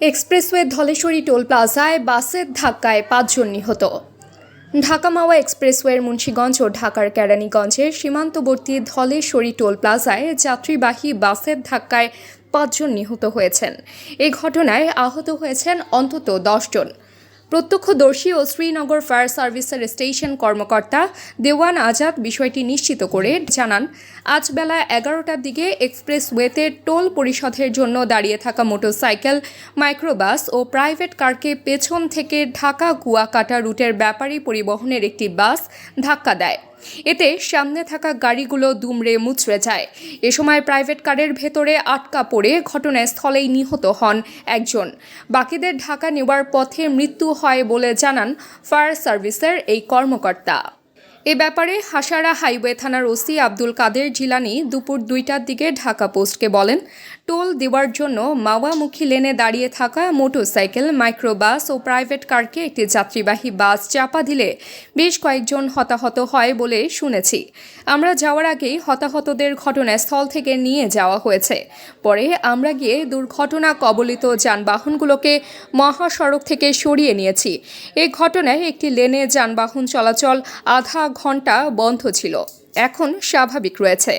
Expressway Dhaleshwari toll প্লাজায় বাসের ধাক্কায় ৫ জন নিহত। ঢাকা মাওয়া এক্সপ্রেসওয়ের মুন্সিগঞ্জ ও ঢাকার কেরানীগঞ্জের সীমান্তবর্তী ধলেশ্বরী টোল প্লাজায় যাত্রীবাহী বাসের ধাক্কায় ৫ জন নিহত হয়েছেন। এই ঘটনায় আহত হয়েছেন অন্তত ১০ জন। প্রত্যক্ষদর্শী ও শ্রীনগর ফায়ার সার্ভিসের স্টেশন কর্মকর্তা দেওয়ান আজাদ বিষয়টি নিশ্চিত করে জানান, আজ বেলা ১১টার দিকে এক্সপ্রেসওয়েতে টোল পরিশোধের জন্য দাঁড়িয়ে থাকা মোটরসাইকেল, মাইক্রোবাস ও প্রাইভেট কারকে পেছন থেকে ঢাকা কুয়াকাটা রুটের ব্যাপারী পরিবহনের একটি বাস ধাক্কা দেয়। এতে সামনে থাকা গাড়িগুলো দুমড়ে মুচড়ে যায়। এ সময় প্রাইভেট কারের ভেতরে আটকা পড়ে ঘটনাস্থলেই নিহত হন একজন। বাকিদের ঢাকা নেওয়ার পথে মৃত্যু হয় বলে জানান ফায়ার সার্ভিসের এই কর্মকর্তা। এ ব্যাপারে হাসারা হাইওয়ে থানার ওসি আব্দুল কাদের জিলানি দুপুর ২টার দিকে ঢাকা পোস্টকে বলেন, টোল দেওয়ার জন্য মাওয়ামুখী লেনে দাঁড়িয়ে থাকা মোটরসাইকেল, মাইক্রোবাস ও প্রাইভেট কারকে একটি যাত্রীবাহী বাস চাপা দিলে বেশ কয়েকজন হতাহত হয় বলে শুনেছি। আমরা যাওয়ার আগেই হতাহতদের ঘটনাস্থল থেকে নিয়ে যাওয়া হয়েছে। পরে আমরা গিয়ে দুর্ঘটনা কবলিত যানবাহনগুলোকে মহাসড়ক থেকে সরিয়ে নিয়েছি। এই ঘটনায় একটি লেনে যানবাহন চলাচল আধা ঘণ্টা বন্ধ ছিল, এখন স্বাভাবিক রয়েছে।